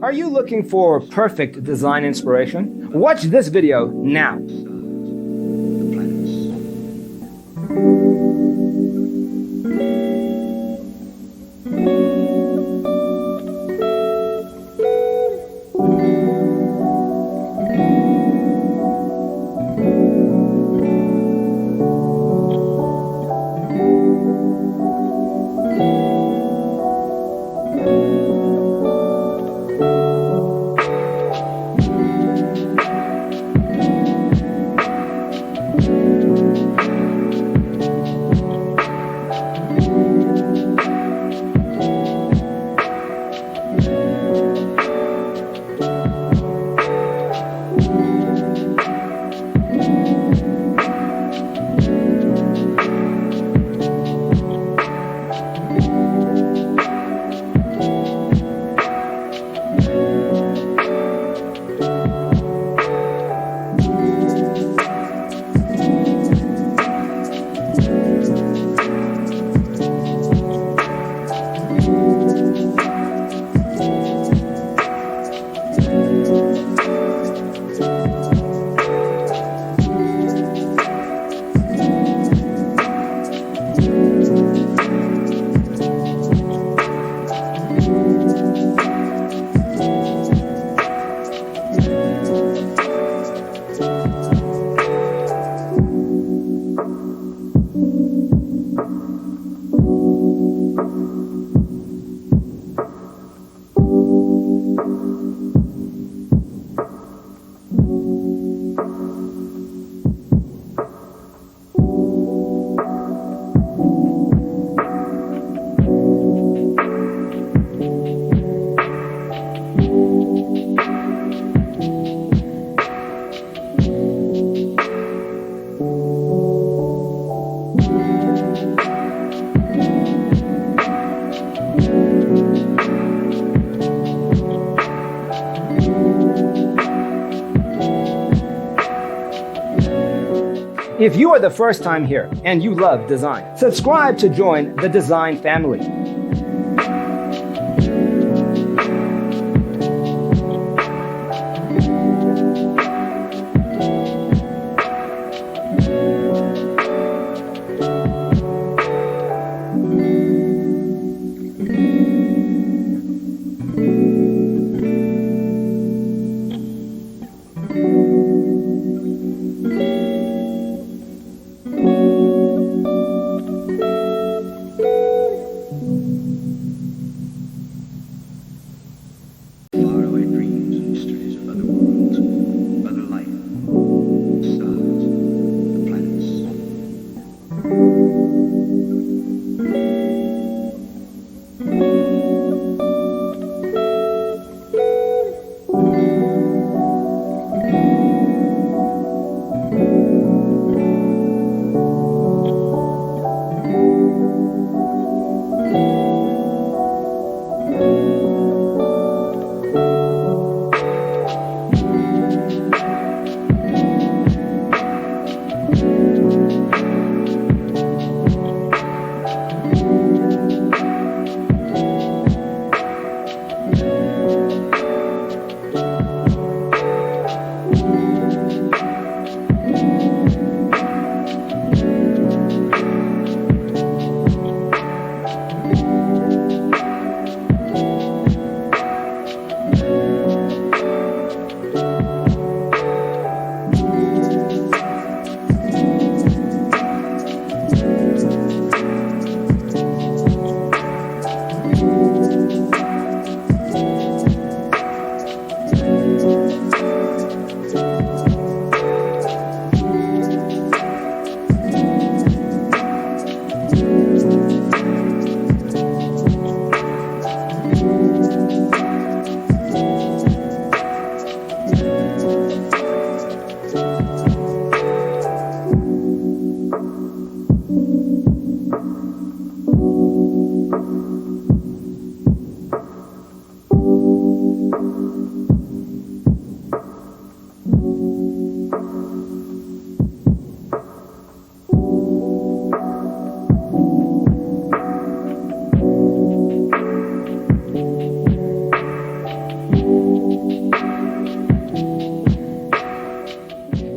Are you looking for perfect design inspiration? Watch this video now. If you are the first time here and you love design, subscribe to join the design family.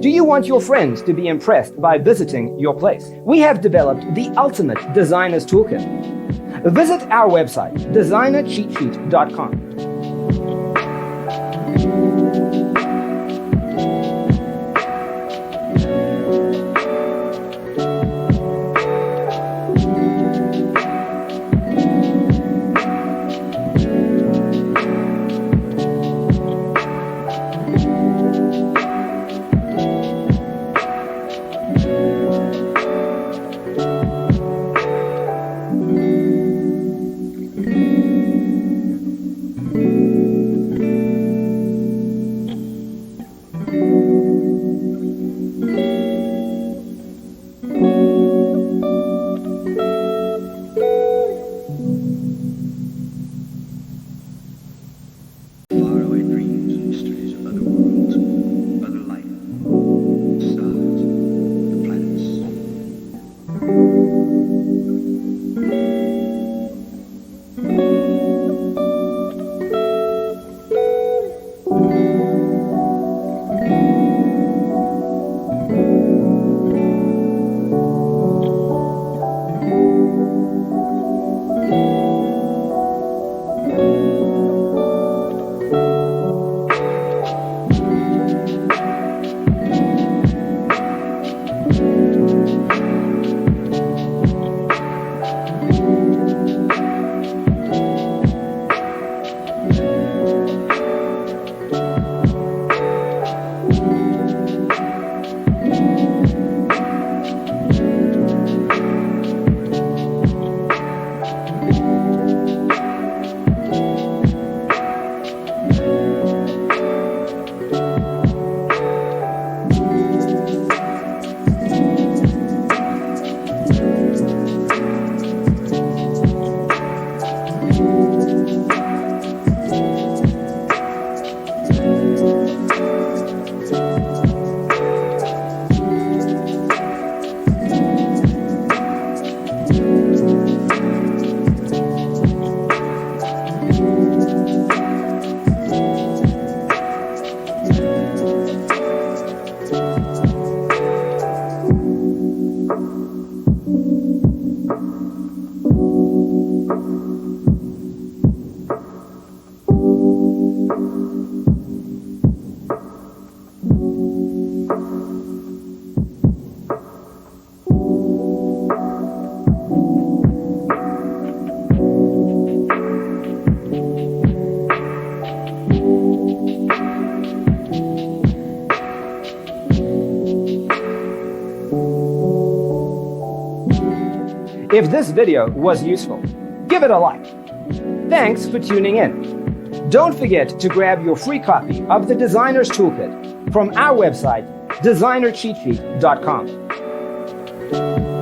Do you want your friends to be impressed by visiting your place? We have developed the ultimate designer's toolkit. Visit our website, designercheatsheet.com. Faraway dreams and mysteries of other worlds, other life, stars, the If this video was useful, give it a like. Thanks for tuning in. Don't forget to grab your free copy of the Designer's Toolkit from our website, designercheatsheet.com.